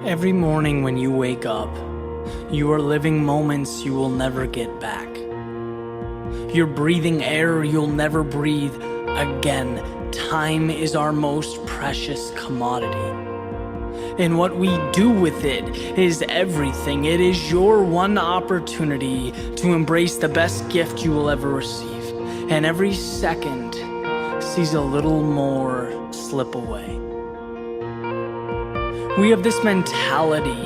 Every morning when you wake up, you are living moments you will never get back. You're breathing air you'll never breathe again. Time is our most precious commodity. And what we do with it is everything. It is your one opportunity to embrace the best gift you will ever receive. And every second sees a little more slip away. We have this mentality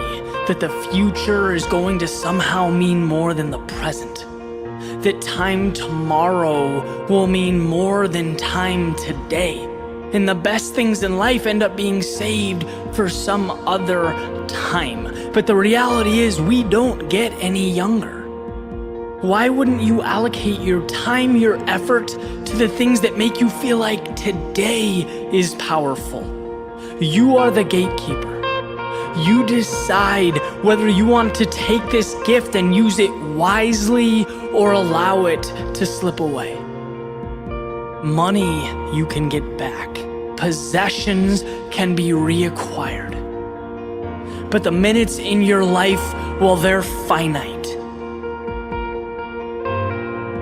that the future is going to somehow mean more than the present. That time tomorrow will mean more than time today. And the best things in life end up being saved for some other time. But the reality is we don't get any younger. Why wouldn't you allocate your time, your effort to the things that make you feel like today is powerful? You are the gatekeeper. You decide whether you want to take this gift and use it wisely or allow it to slip away. Money you can get back. Possessions can be reacquired. But the minutes in your life, well, they're finite.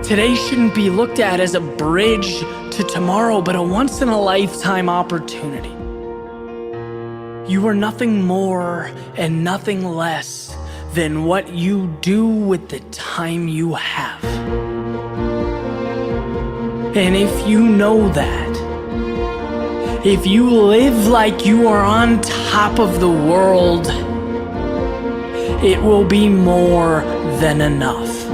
Today shouldn't be looked at as a bridge to tomorrow, but a once-in-a-lifetime opportunity. You are nothing more and nothing less than what you do with the time you have. And if you know that, if you live like you are on top of the world, it will be more than enough.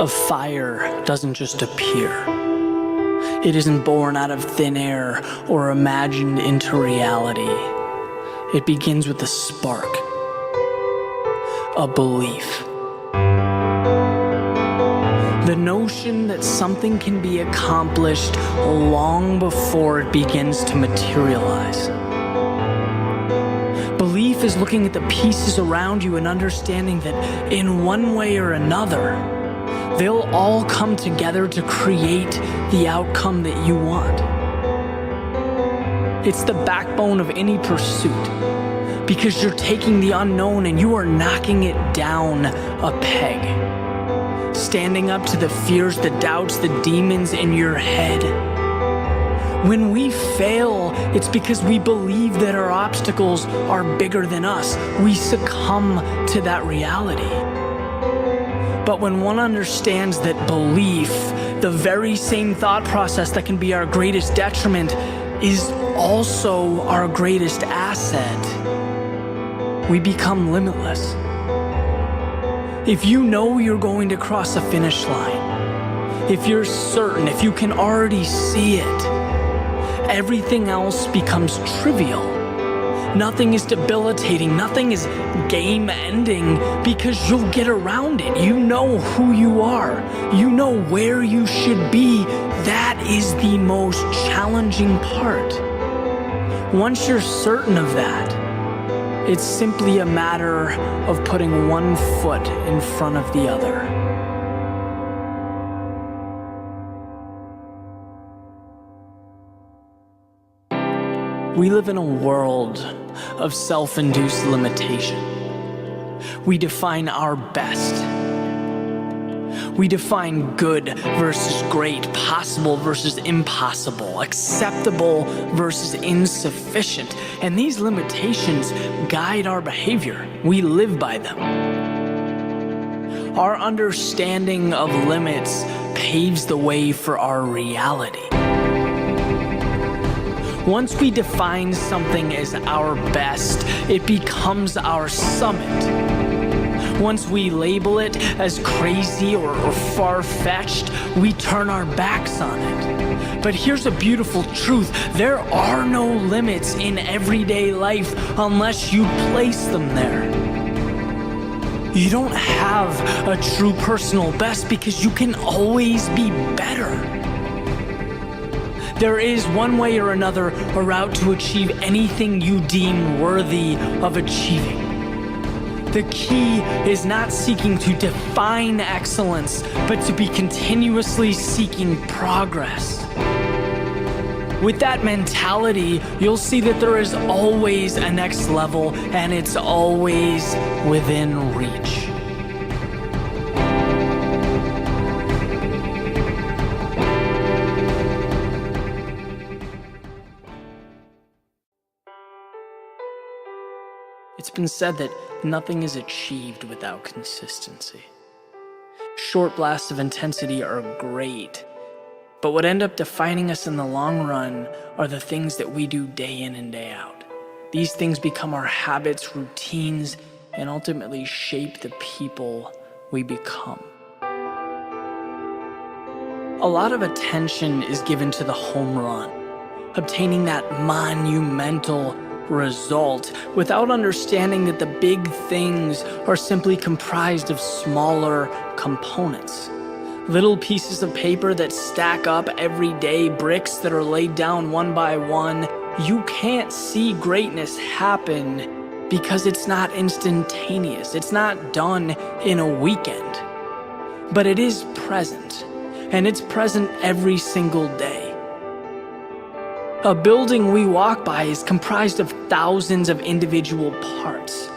A fire doesn't just appear. It isn't born out of thin air or imagined into reality. It begins with a spark, a belief. The notion that something can be accomplished long before it begins to materialize. Belief is looking at the pieces around you and understanding that in one way or another, they'll all come together to create the outcome that you want. It's the backbone of any pursuit because you're taking the unknown and you are knocking it down a peg. Standing up to the fears, the doubts, the demons in your head. When we fail, it's because we believe that our obstacles are bigger than us. We succumb to that reality. But when one understands that belief, the very same thought process that can be our greatest detriment, is also our greatest asset, we become limitless. If you know you're going to cross a finish line, if you're certain, if you can already see it, everything else becomes trivial. Nothing is debilitating, nothing is game-ending because you'll get around it. You know who you are. You know where you should be. That is the most challenging part. Once you're certain of that, it's simply a matter of putting one foot in front of the other. We live in a world of self-induced limitation. We define our best. We define good versus great, possible versus impossible, acceptable versus insufficient. And these limitations guide our behavior. We live by them. Our understanding of limits paves the way for our reality. Once we define something as our best, it becomes our summit. Once we label it as crazy or far-fetched, we turn our backs on it. But here's a beautiful truth. There are no limits in everyday life unless you place them there. You don't have a true personal best because you can always be better. There is one way or another a route to achieve anything you deem worthy of achieving. The key is not seeking to define excellence, but to be continuously seeking progress. With that mentality, you'll see that there is always a next level, and it's always within reach. It's been said that nothing is achieved without consistency. Short blasts of intensity are great, but what end up defining us in the long run are the things that we do day in and day out. These things become our habits, routines, and ultimately shape the people we become. A lot of attention is given to the home run, obtaining that monumental result without understanding that the big things are simply comprised of smaller components. Little pieces of paper that stack up every day, bricks that are laid down one by one. You can't see greatness happen because it's not instantaneous. It's not done in a weekend. But it is present, and it's present every single day. A building we walk by is comprised of thousands of individual parts.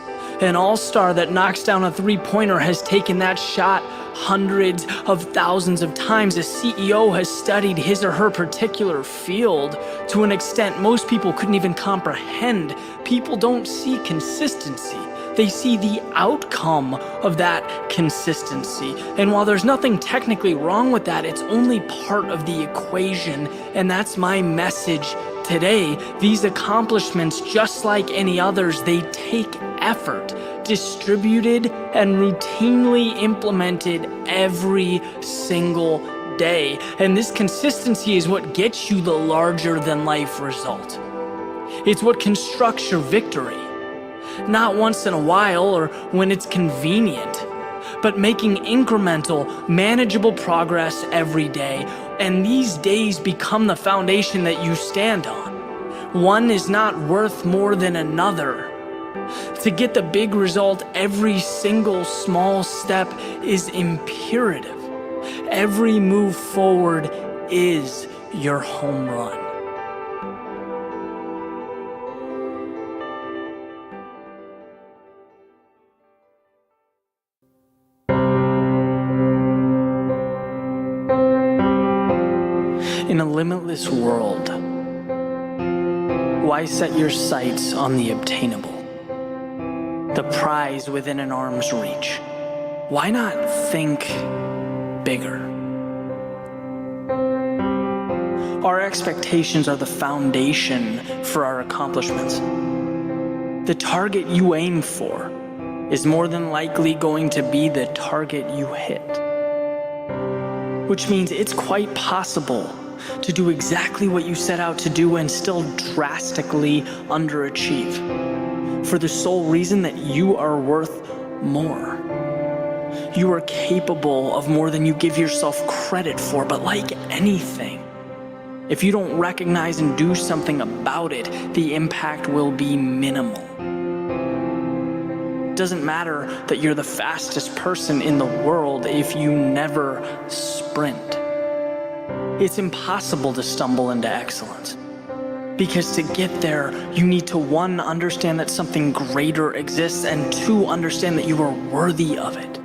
An all-star that knocks down a three-pointer has taken that shot hundreds of thousands of times. A CEO has studied his or her particular field to an extent most people couldn't even comprehend. People don't see consistency. They see the outcome of that consistency. And while there's nothing technically wrong with that, it's only part of the equation. And that's my message today. These accomplishments, just like any others, they take effort, distributed and routinely implemented every single day. And this consistency is what gets you the larger than life result. It's what constructs your victory. Not once in a while or when it's convenient, but making incremental, manageable progress every day. And these days become the foundation that you stand on. One is not worth more than another. To get the big result, every single small step is imperative. Every move forward is your home run. In a limitless world, why set your sights on the obtainable? The prize within an arm's reach. Why not think bigger? Our expectations are the foundation for our accomplishments. The target you aim for is more than likely going to be the target you hit. Which means it's quite possible to do exactly what you set out to do and still drastically underachieve, for the sole reason that you are worth more. You are capable of more than you give yourself credit for, but like anything, if you don't recognize and do something about it, the impact will be minimal. It doesn't matter that you're the fastest person in the world if you never sprint. It's impossible to stumble into excellence. Because to get there, you need to, 1, understand that something greater exists, and 2, understand that you are worthy of it.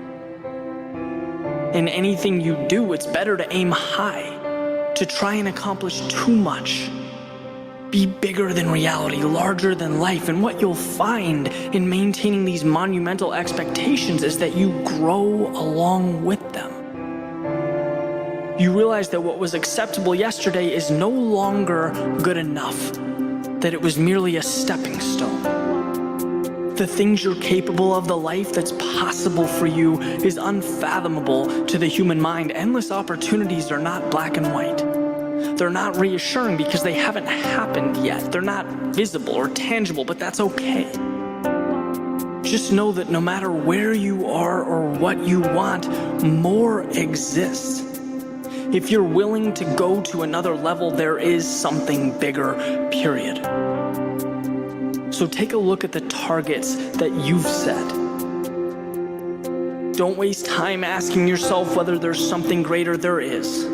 In anything you do, it's better to aim high, to try and accomplish too much. Be bigger than reality, larger than life, and what you'll find in maintaining these monumental expectations is that you grow along with them. You realize that what was acceptable yesterday is no longer good enough, that it was merely a stepping stone. The things you're capable of, the life that's possible for you, is unfathomable to the human mind. Endless opportunities are not black and white. They're not reassuring because they haven't happened yet. They're not visible or tangible, but that's okay. Just know that no matter where you are or what you want, more exists. If you're willing to go to another level, there is something bigger, period. So take a look at the targets that you've set. Don't waste time asking yourself whether there's something greater. There is.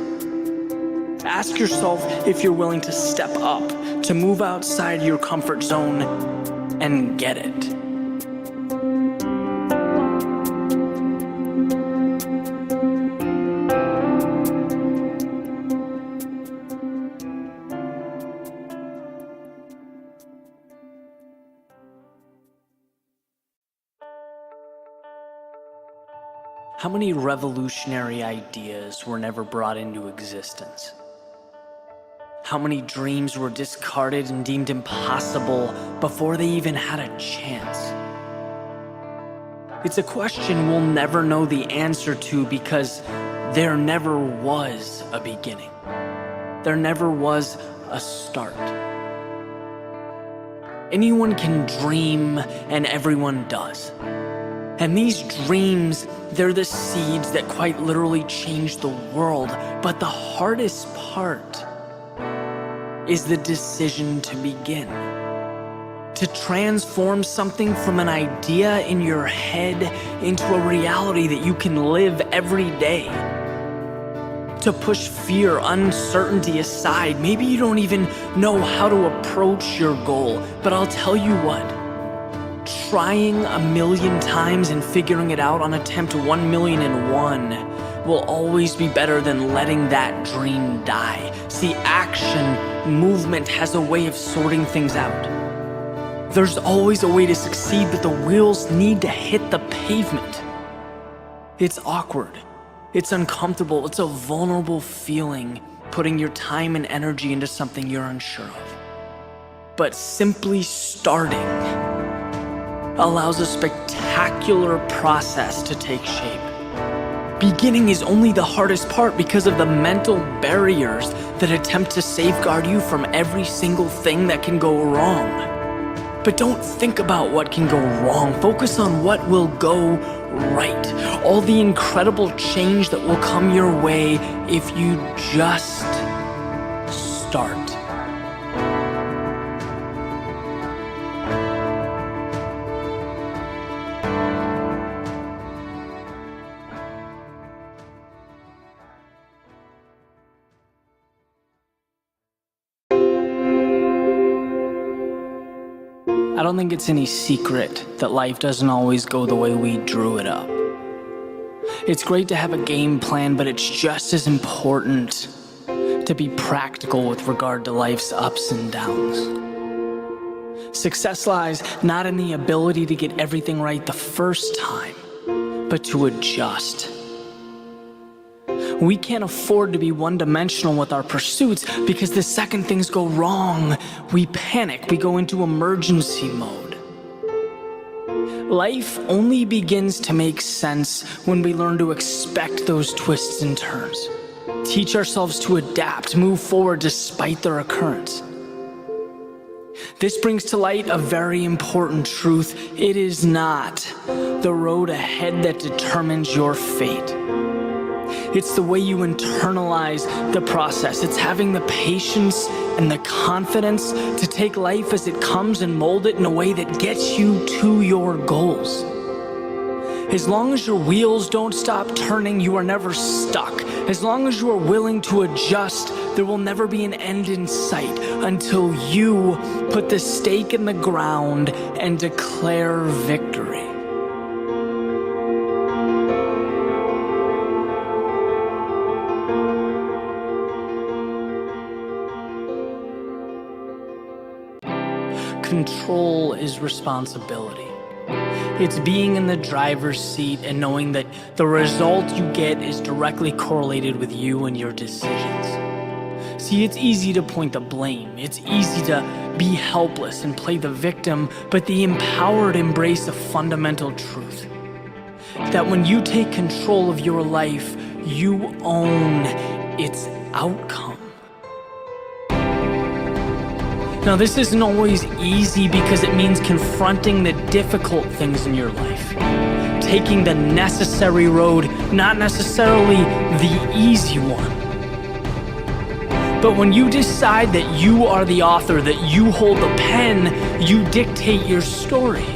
Ask yourself if you're willing to step up, to move outside your comfort zone and get it. How many revolutionary ideas were never brought into existence? How many dreams were discarded and deemed impossible before they even had a chance? It's a question we'll never know the answer to because there never was a beginning. There never was a start. Anyone can dream, and everyone does. And these dreams, they're the seeds that quite literally change the world. But the hardest part is the decision to begin. To transform something from an idea in your head into a reality that you can live every day. To push fear, uncertainty aside. Maybe you don't even know how to approach your goal, but I'll tell you what. Trying 1,000,000 times and figuring it out on attempt 1,000,001 will always be better than letting that dream die. See, action, movement has a way of sorting things out. There's always a way to succeed, but the wheels need to hit the pavement. It's awkward. It's uncomfortable. It's a vulnerable feeling, putting your time and energy into something you're unsure of. But simply starting allows a spectacular process to take shape. Beginning is only the hardest part because of the mental barriers that attempt to safeguard you from every single thing that can go wrong. But don't think about what can go wrong. Focus on what will go right. All the incredible change that will come your way if you just start. I don't think it's any secret that life doesn't always go the way we drew it up. It's great to have a game plan, but it's just as important to be practical with regard to life's ups and downs. Success lies not in the ability to get everything right the first time, but to adjust. We can't afford to be one-dimensional with our pursuits because the second things go wrong, we panic, we go into emergency mode. Life only begins to make sense when we learn to expect those twists and turns. Teach ourselves to adapt, move forward despite their occurrence. This brings to light a very important truth. It is not the road ahead that determines your fate. It's the way you internalize the process. It's having the patience and the confidence to take life as it comes and mold it in a way that gets you to your goals. As long as your wheels don't stop turning, you are never stuck. As long as you are willing to adjust, there will never be an end in sight until you put the stake in the ground and declare victory. Control is responsibility. It's being in the driver's seat and knowing that the result you get is directly correlated with you and your decisions. See, it's easy to point the blame. It's easy to be helpless and play the victim, but the empowered embrace a fundamental truth. That when you take control of your life, you own its outcome. Now, this isn't always easy because it means confronting the difficult things in your life. Taking the necessary road, not necessarily the easy one. But when you decide that you are the author, that you hold the pen, you dictate your story.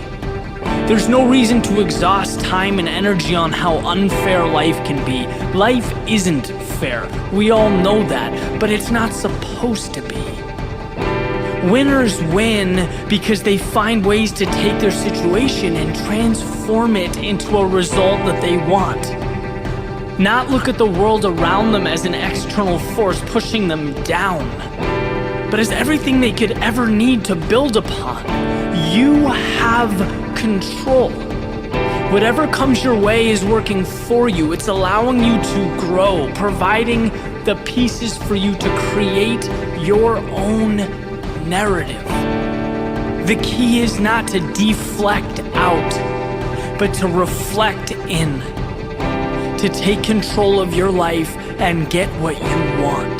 There's no reason to exhaust time and energy on how unfair life can be. Life isn't fair. We all know that, but it's not supposed to be. Winners win because they find ways to take their situation and transform it into a result that they want. Not look at the world around them as an external force pushing them down, but as everything they could ever need to build upon. You have control. Whatever comes your way is working for you. It's allowing you to grow, providing the pieces for you to create your own narrative. The key is not to deflect out, but to reflect in, to take control of your life and get what you want.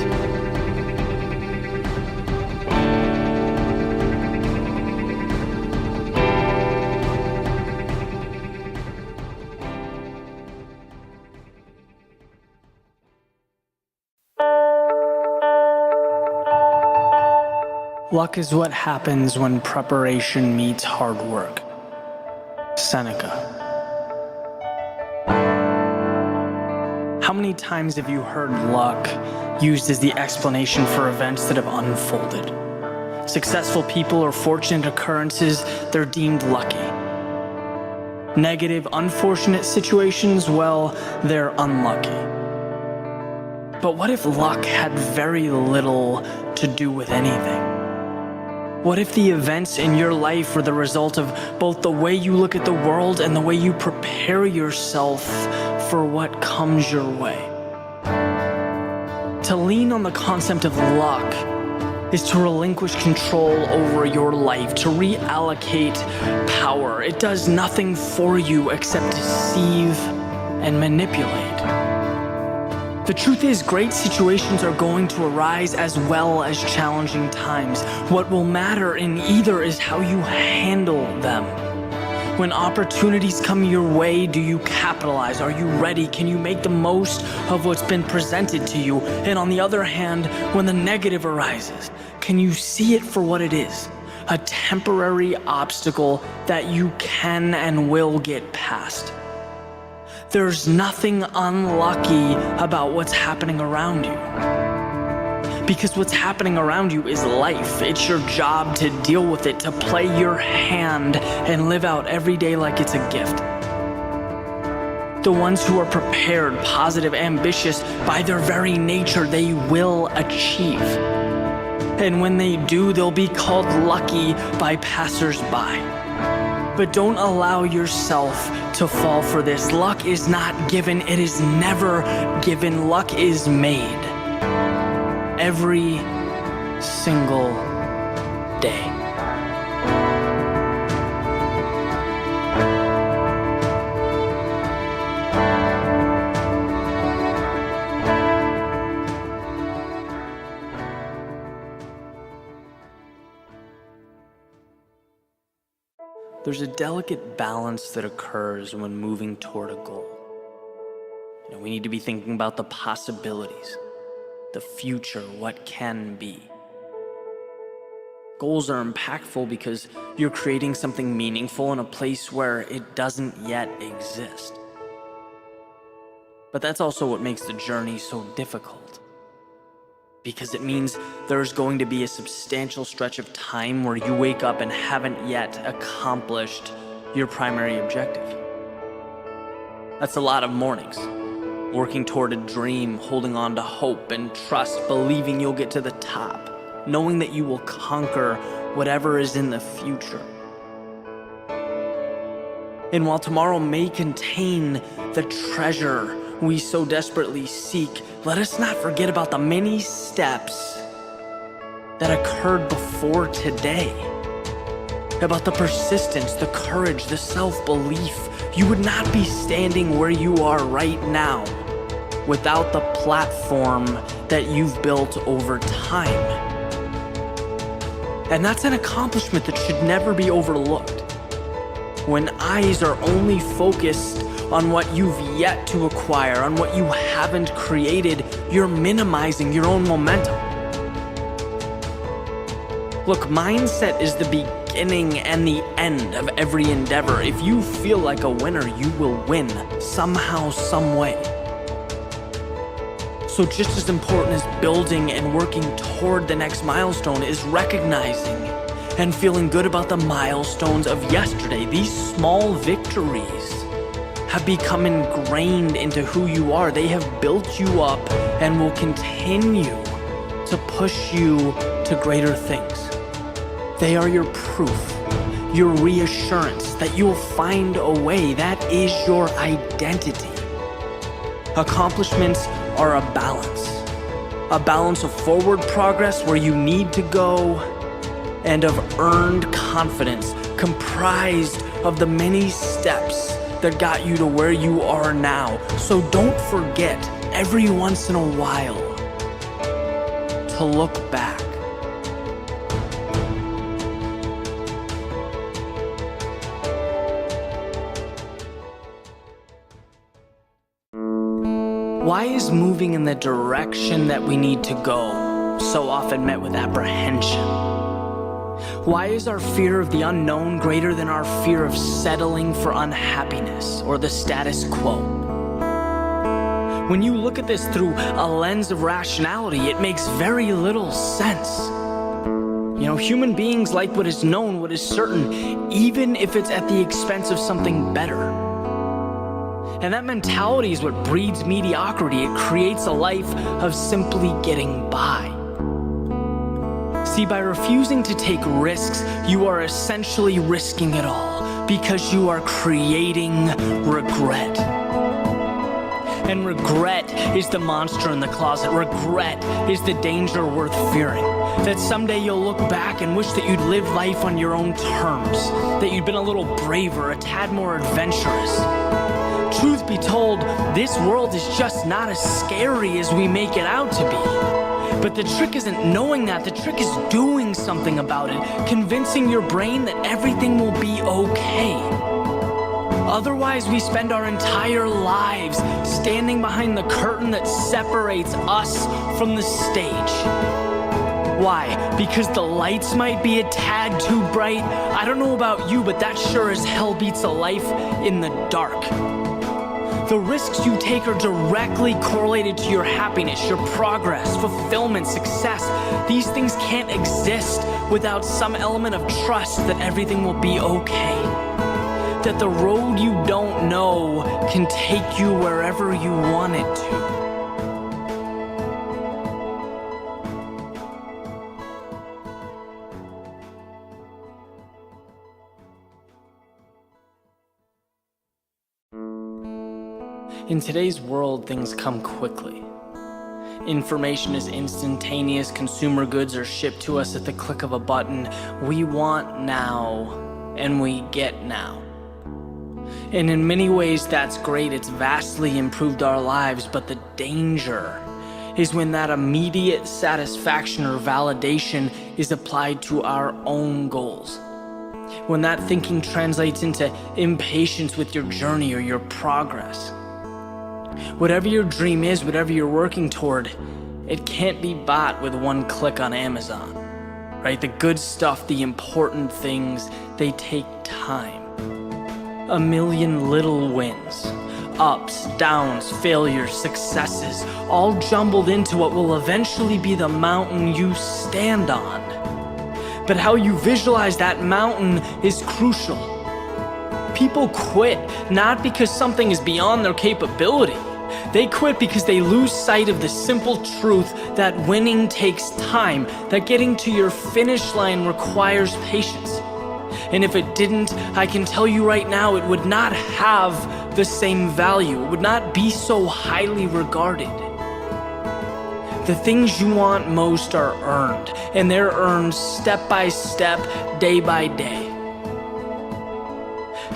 Luck is what happens when preparation meets hard work. Seneca. How many times have you heard luck used as the explanation for events that have unfolded? Successful people or fortunate occurrences, they're deemed lucky. Negative, unfortunate situations, well, they're unlucky. But what if luck had very little to do with anything? What if the events in your life were the result of both the way you look at the world and the way you prepare yourself for what comes your way? To lean on the concept of luck is to relinquish control over your life, to reallocate power. It does nothing for you except deceive and manipulate. The truth is, great situations are going to arise as well as challenging times. What will matter in either is how you handle them. When opportunities come your way, do you capitalize? Are you ready? Can you make the most of what's been presented to you? And on the other hand, when the negative arises, can you see it for what it is? A temporary obstacle that you can and will get past. There's nothing unlucky about what's happening around you. Because what's happening around you is life. It's your job to deal with it, to play your hand and live out every day like it's a gift. The ones who are prepared, positive, ambitious, by their very nature, they will achieve. And when they do, they'll be called lucky by passers-by. But don't allow yourself to fall for this. Luck is not given. It is never given. Luck is made every single day. There's a delicate balance that occurs when moving toward a goal. We need to be thinking about the possibilities, the future, what can be. Goals are impactful because you're creating something meaningful in a place where it doesn't yet exist. But that's also what makes the journey so difficult, because it means there's going to be a substantial stretch of time where you wake up and haven't yet accomplished your primary objective. That's a lot of mornings, working toward a dream, holding on to hope and trust, believing you'll get to the top, knowing that you will conquer whatever is in the future. And while tomorrow may contain the treasure we so desperately seek, let us not forget about the many steps that occurred before today. About the persistence, the courage, the self-belief. You would not be standing where you are right now without the platform that you've built over time. And that's an accomplishment that should never be overlooked. When eyes are only focused on what you've yet to acquire, on what you haven't created, you're minimizing your own momentum. Look, mindset is the beginning beginning and the end of every endeavor. If you feel like a winner, you will win somehow, some way. So just as important as building and working toward the next milestone is recognizing and feeling good about the milestones of yesterday. These small victories have become ingrained into who you are. They have built you up and will continue to push you to greater things. They are your proof, your reassurance that you'll find a way. That is your identity. Accomplishments are a balance of forward progress where you need to go and of earned confidence comprised of the many steps that got you to where you are now. So don't forget every once in a while to look back. Why is moving in the direction that we need to go so often met with apprehension? Why is our fear of the unknown greater than our fear of settling for unhappiness or the status quo? When you look at this through a lens of rationality, it makes very little sense. Human beings like what is known, what is certain, even if it's at the expense of something better. And that mentality is what breeds mediocrity. It creates a life of simply getting by. See, by refusing to take risks, you are essentially risking it all because you are creating regret. And regret is the monster in the closet. Regret is the danger worth fearing. That someday you'll look back and wish that you'd lived life on your own terms, that you'd been a little braver, a tad more adventurous. Truth be told, this world is just not as scary as we make it out to be. But the trick isn't knowing that, the trick is doing something about it, convincing your brain that everything will be okay. Otherwise, we spend our entire lives standing behind the curtain that separates us from the stage. Why? Because the lights might be a tad too bright? I don't know about you, but that sure as hell beats a life in the dark. The risks you take are directly correlated to your happiness, your progress, fulfillment, success. These things can't exist without some element of trust that everything will be okay. That the road you don't know can take you wherever you want it to. In today's world, things come quickly. Information is instantaneous. Consumer goods are shipped to us at the click of a button. We want now, and we get now. And in many ways, that's great. It's vastly improved our lives, but the danger is when that immediate satisfaction or validation is applied to our own goals. When that thinking translates into impatience with your journey or your progress. Whatever your dream is, whatever you're working toward, it can't be bought with one click on Amazon, right? The good stuff, the important things, they take time. A million little wins, ups, downs, failures, successes, all jumbled into what will eventually be the mountain you stand on. But how you visualize that mountain is crucial. People quit not because something is beyond their capability. They quit because they lose sight of the simple truth that winning takes time, that getting to your finish line requires patience. And if it didn't, I can tell you right now, it would not have the same value. It would not be so highly regarded. The things you want most are earned, and they're earned step by step, day by day.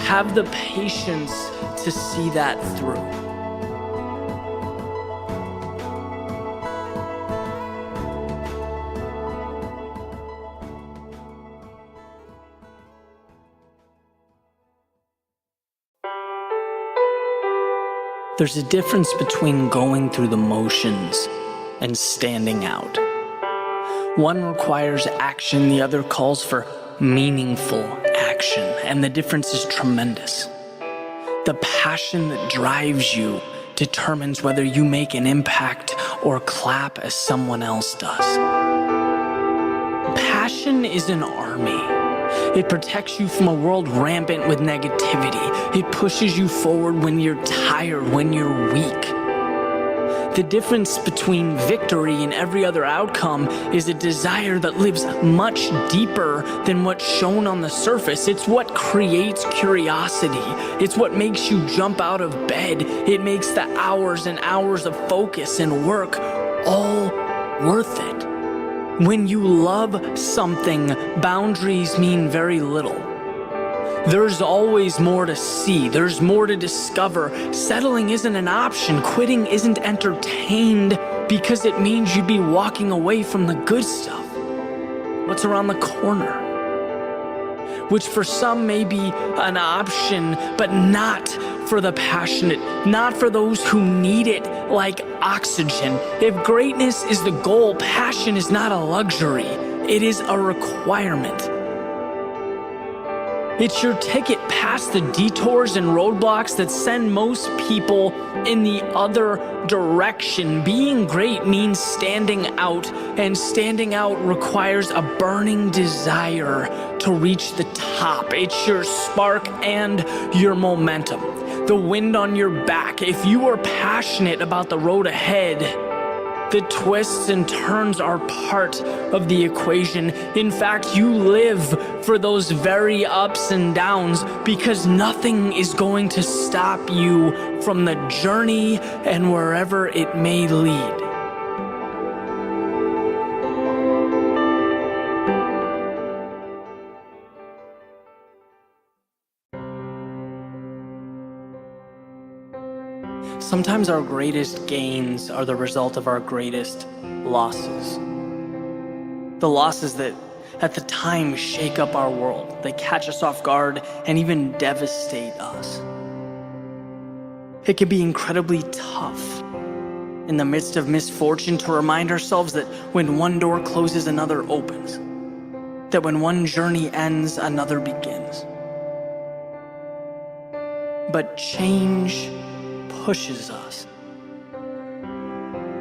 Have the patience to see that through. There's a difference between going through the motions and standing out. One requires action, the other calls for meaningful action, and the difference is tremendous. The passion that drives you determines whether you make an impact or clap as someone else does. Passion is an army. It protects you from a world rampant with negativity. It pushes you forward when you're tired, when you're weak. The difference between victory and every other outcome is a desire that lives much deeper than what's shown on the surface. It's what creates curiosity. It's what makes you jump out of bed. It makes the hours and hours of focus and work all worth it. When you love something, boundaries mean very little. There's always more to see. There's more to discover. Settling isn't an option. Quitting isn't entertained because it means you'd be walking away from the good stuff. What's around the corner? Which for some may be an option, but not for the passionate, not for those who need it like oxygen. If greatness is the goal, passion is not a luxury. It is a requirement. It's your ticket past the detours and roadblocks that send most people in the other direction. Being great means standing out, and standing out requires a burning desire to reach the top. It's your spark and your momentum, the wind on your back. If you are passionate about the road ahead, the twists and turns are part of the equation. In fact, you live for those very ups and downs because nothing is going to stop you from the journey and wherever it may lead. Sometimes our greatest gains are the result of our greatest losses. The losses that at the time shake up our world. They catch us off guard and even devastate us. It can be incredibly tough in the midst of misfortune to remind ourselves that when one door closes, another opens. That when one journey ends, another begins. But change pushes us.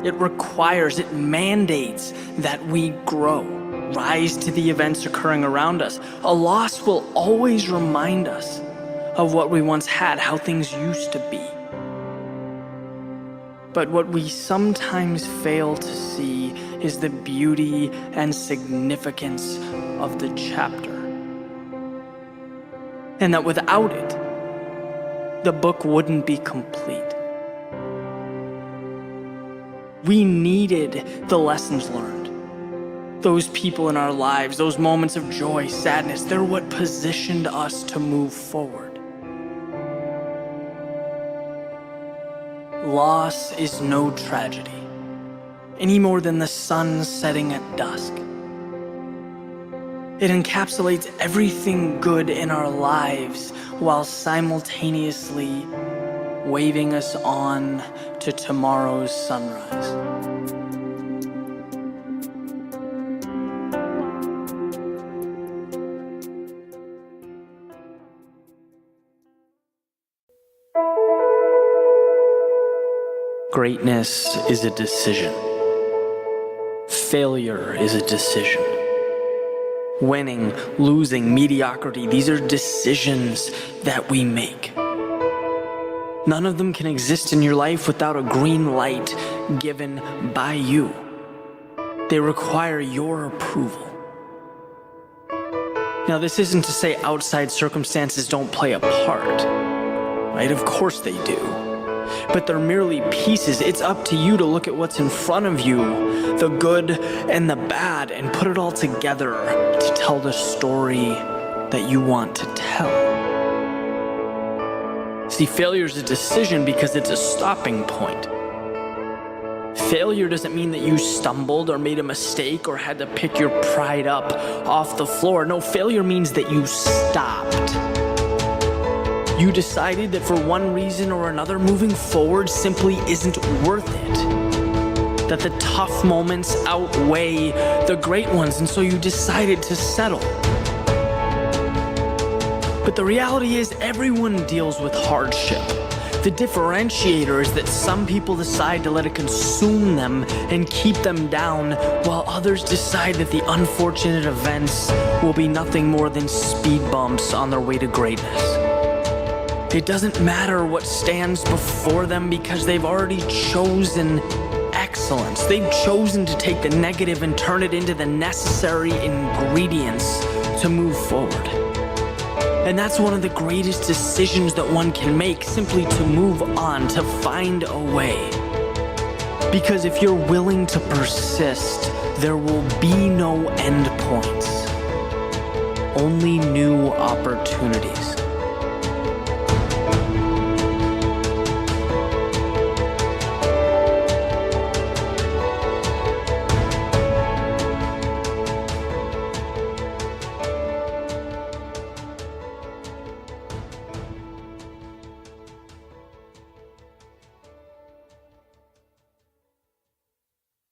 It requires, it mandates that we grow, rise to the events occurring around us. A loss will always remind us of what we once had, how things used to be. But what we sometimes fail to see is the beauty and significance of the chapter. And that without it, the book wouldn't be complete. We needed the lessons learned. Those people in our lives, those moments of joy, sadness, they're what positioned us to move forward. Loss is no tragedy, any more than the sun setting at dusk. It encapsulates everything good in our lives while simultaneously waving us on to tomorrow's sunrise. Greatness is a decision. Failure is a decision. Winning, losing, mediocrity, these are decisions that we make. None of them can exist in your life without a green light given by you. They require your approval. Now, this isn't to say outside circumstances don't play a part, right? Of course they do. But they're merely pieces. It's up to you to look at what's in front of you, the good and the bad, and put it all together to tell the story that you want to tell. See, failure is a decision because it's a stopping point. Failure doesn't mean that you stumbled or made a mistake or had to pick your pride up off the floor. No, failure means that you stopped. You decided that for one reason or another, moving forward simply isn't worth it. That the tough moments outweigh the great ones, and so you decided to settle. But the reality is everyone deals with hardship. The differentiator is that some people decide to let it consume them and keep them down, while others decide that the unfortunate events will be nothing more than speed bumps on their way to greatness. It doesn't matter what stands before them because they've already chosen excellence. They've chosen to take the negative and turn it into the necessary ingredients to move forward. And that's one of the greatest decisions that one can make, simply to move on, to find a way. Because if you're willing to persist, there will be no end points, only new opportunities.